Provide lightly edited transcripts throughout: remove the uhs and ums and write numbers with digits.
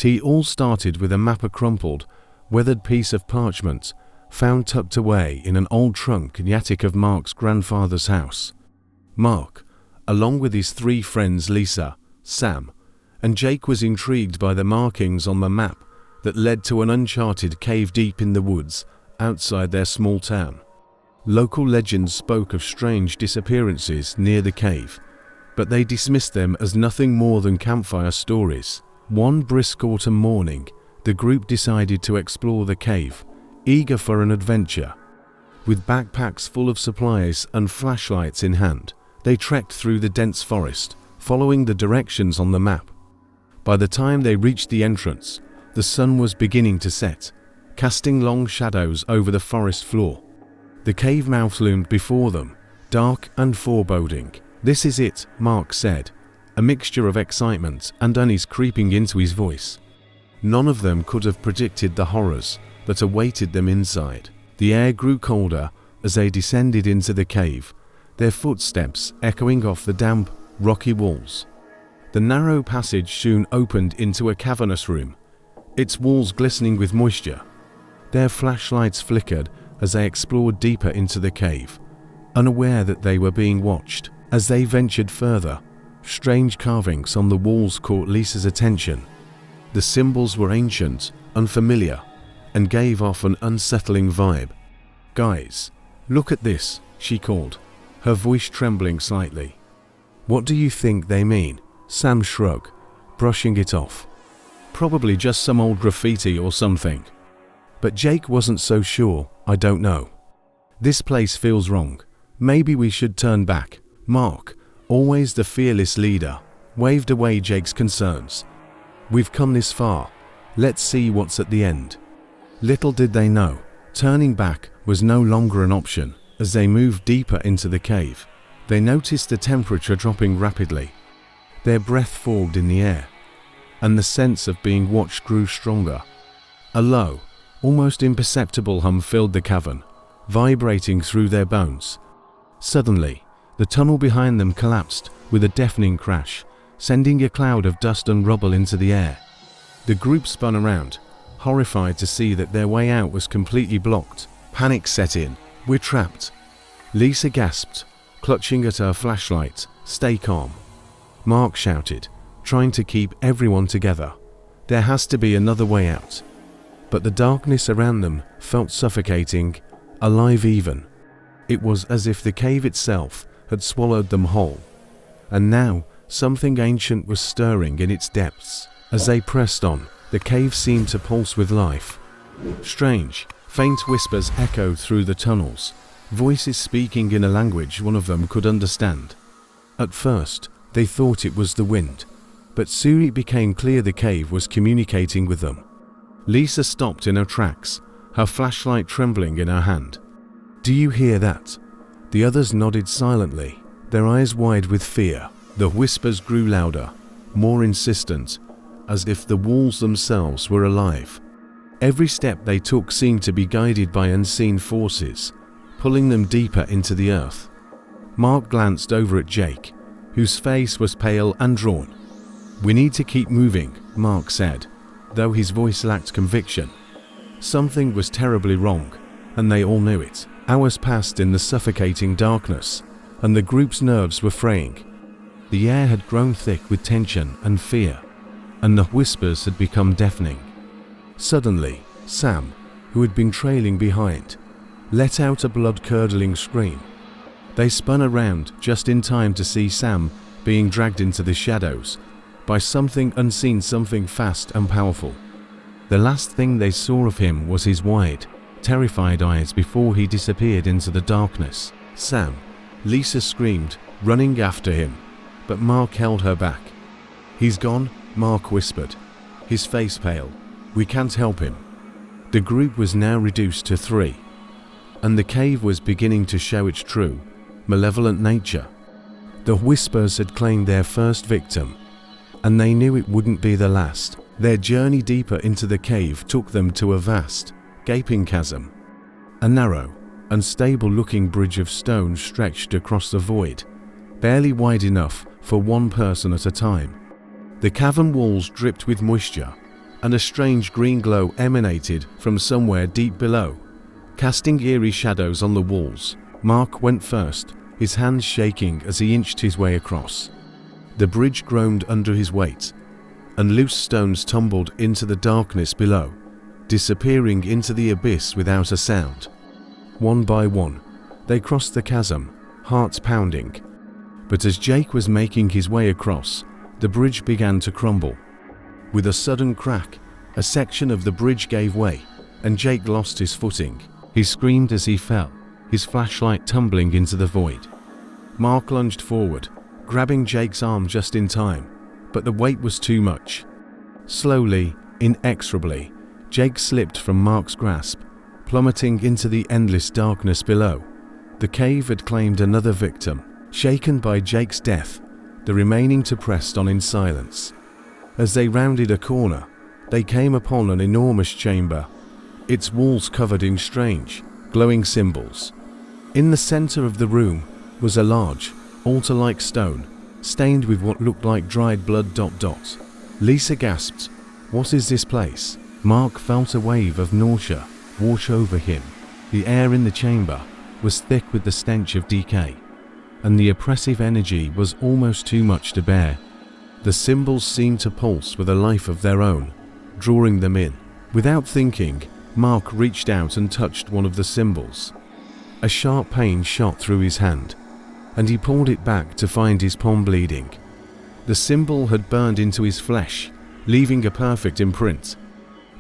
It all started with a map, a crumpled, weathered piece of parchment found tucked away in an old trunk in the attic of Mark's grandfather's house. Mark, along with his three friends Lisa, Sam, and Jake, was intrigued by the markings on the map that led to an uncharted cave deep in the woods outside their small town. Local legends spoke of strange disappearances near the cave, but they dismissed them as nothing more than campfire stories. One brisk autumn morning, the group decided to explore the cave, eager for an adventure. With backpacks full of supplies and flashlights in hand, they trekked through the dense forest, following the directions on the map. By the time they reached the entrance, the sun was beginning to set, casting long shadows over the forest floor. The cave mouth loomed before them, dark and foreboding. "This is it," Mark said, a mixture of excitement and unease creeping into his voice. None of them could have predicted the horrors that awaited them inside. The air grew colder as they descended into the cave, their footsteps echoing off the damp, rocky walls. The narrow passage soon opened into a cavernous room, its walls glistening with moisture. Their flashlights flickered as they explored deeper into the cave, unaware that they were being watched. As they ventured further, strange carvings on the walls caught Lisa's attention. The symbols were ancient, unfamiliar, and gave off an unsettling vibe. "Guys, look at this," she called, her voice trembling slightly. "What do you think they mean?" Sam shrugged, brushing it off. "Probably just some old graffiti or something." But Jake wasn't so sure. "I don't know. This place feels wrong. Maybe we should turn back." Mark, always the fearless leader, waved away Jake's concerns. "We've come this far. Let's see what's at the end." Little did they know, turning back was no longer an option. As they moved deeper into the cave, they noticed the temperature dropping rapidly. Their breath fogged in the air, and the sense of being watched grew stronger. A low, almost imperceptible hum filled the cavern, vibrating through their bones. Suddenly, the tunnel behind them collapsed with a deafening crash, sending a cloud of dust and rubble into the air. The group spun around, horrified to see that their way out was completely blocked. Panic set in. "We're trapped." Lisa gasped, clutching at her flashlight. "Stay calm," Mark shouted, trying to keep everyone together. "There has to be another way out." But the darkness around them felt suffocating, alive even. It was as if the cave itself had swallowed them whole. And now, something ancient was stirring in its depths. As they pressed on, the cave seemed to pulse with life. Strange, faint whispers echoed through the tunnels, voices speaking in a language one of them could understand. At first, they thought it was the wind, but soon it became clear the cave was communicating with them. Lisa stopped in her tracks, her flashlight trembling in her hand. "Do you hear that?" The others nodded silently, their eyes wide with fear. The whispers grew louder, more insistent, as if the walls themselves were alive. Every step they took seemed to be guided by unseen forces, pulling them deeper into the earth. Mark glanced over at Jake, whose face was pale and drawn. "We need to keep moving," Mark said, though his voice lacked conviction. Something was terribly wrong, and they all knew it. Hours passed in the suffocating darkness, and the group's nerves were fraying. The air had grown thick with tension and fear, and the whispers had become deafening. Suddenly, Sam, who had been trailing behind, let out a blood-curdling scream. They spun around just in time to see Sam being dragged into the shadows by something unseen, something fast and powerful. The last thing they saw of him was his wide, terrified eyes before he disappeared into the darkness. "Sam!" Lisa screamed, running after him, but Mark held her back. "He's gone," Mark whispered, his face pale. "We can't help him." The group was now reduced to 3, and the cave was beginning to show its true, malevolent nature. The whispers had claimed their first victim, and they knew it wouldn't be the last. Their journey deeper into the cave took them to a vast, gaping chasm. A narrow, unstable-looking bridge of stone stretched across the void, barely wide enough for one person at a time. The cavern walls dripped with moisture, and a strange green glow emanated from somewhere deep below, casting eerie shadows on the walls. Mark went first, his hands shaking as he inched his way across. The bridge groaned under his weight, and loose stones tumbled into the darkness below, disappearing into the abyss without a sound. One by one, they crossed the chasm, hearts pounding. But as Jake was making his way across, the bridge began to crumble. With a sudden crack, a section of the bridge gave way, and Jake lost his footing. He screamed as he fell, his flashlight tumbling into the void. Mark lunged forward, grabbing Jake's arm just in time, but the weight was too much. Slowly, inexorably, Jake slipped from Mark's grasp, plummeting into the endless darkness below. The cave had claimed another victim. Shaken by Jake's death, the remaining two pressed on in silence. As they rounded a corner, they came upon an enormous chamber, its walls covered in strange, glowing symbols. In the center of the room was a large, altar-like stone, stained with what looked like dried blood. Lisa gasped, "What is this place?" Mark felt a wave of nausea wash over him. The air in the chamber was thick with the stench of decay, and the oppressive energy was almost too much to bear. The symbols seemed to pulse with a life of their own, drawing them in. Without thinking, Mark reached out and touched one of the symbols. A sharp pain shot through his hand, and he pulled it back to find his palm bleeding. The symbol had burned into his flesh, leaving a perfect imprint.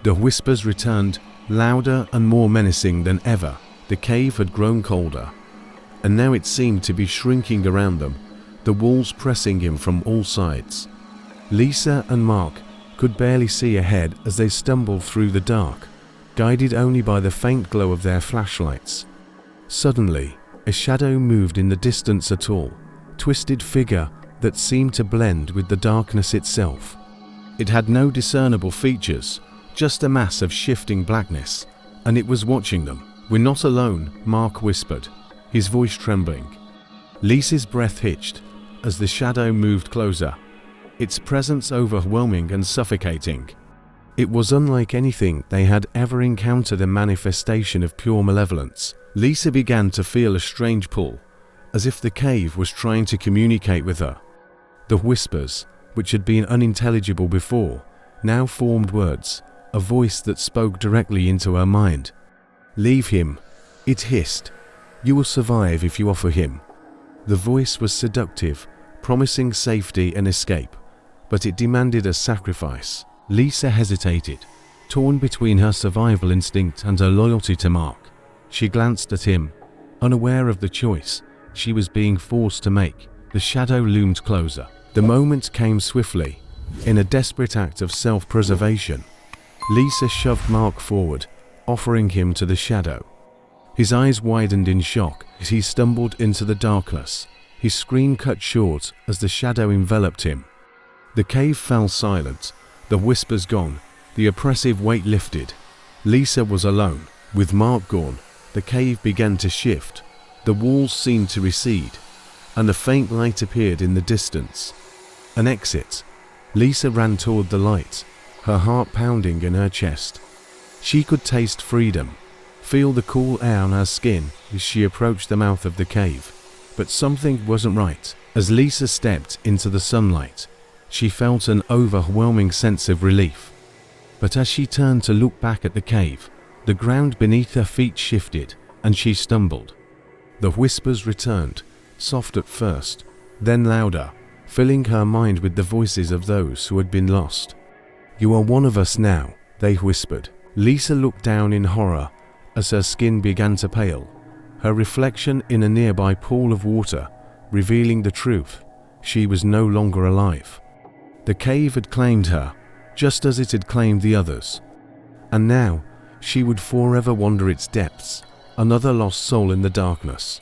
The whispers returned, louder and more menacing than ever. The cave had grown colder, and now it seemed to be shrinking around them, the walls pressing him from all sides. Lisa and Mark could barely see ahead as they stumbled through the dark, guided only by the faint glow of their flashlights. Suddenly, a shadow moved in the distance, a tall, twisted figure that seemed to blend with the darkness itself. It had no discernible features, just a mass of shifting blackness, and it was watching them. "We're not alone," Mark whispered, his voice trembling. Lisa's breath hitched as the shadow moved closer, its presence overwhelming and suffocating. It was unlike anything they had ever encountered, a manifestation of pure malevolence. Lisa began to feel a strange pull, as if the cave was trying to communicate with her. The whispers, which had been unintelligible before, now formed words, a voice that spoke directly into her mind. "Leave him," it hissed. "You will survive if you offer him." The voice was seductive, promising safety and escape, but it demanded a sacrifice. Lisa hesitated, torn between her survival instinct and her loyalty to Mark. She glanced at him, unaware of the choice she was being forced to make. The shadow loomed closer. The moment came swiftly. In a desperate act of self-preservation, Lisa shoved Mark forward, offering him to the shadow. His eyes widened in shock as he stumbled into the darkness. His scream cut short as the shadow enveloped him. The cave fell silent, the whispers gone, the oppressive weight lifted. Lisa was alone. With Mark gone, the cave began to shift. The walls seemed to recede, and a faint light appeared in the distance. An exit. Lisa ran toward the light, her heart pounding in her chest. She could taste freedom, feel the cool air on her skin as she approached the mouth of the cave. But something wasn't right. As Lisa stepped into the sunlight, she felt an overwhelming sense of relief. But as she turned to look back at the cave, the ground beneath her feet shifted, and she stumbled. The whispers returned, soft at first, then louder, filling her mind with the voices of those who had been lost. "You are one of us now," they whispered. Lisa looked down in horror as her skin began to pale, her reflection in a nearby pool of water revealing the truth. She was no longer alive. The cave had claimed her, just as it had claimed the others. And now, she would forever wander its depths, another lost soul in the darkness.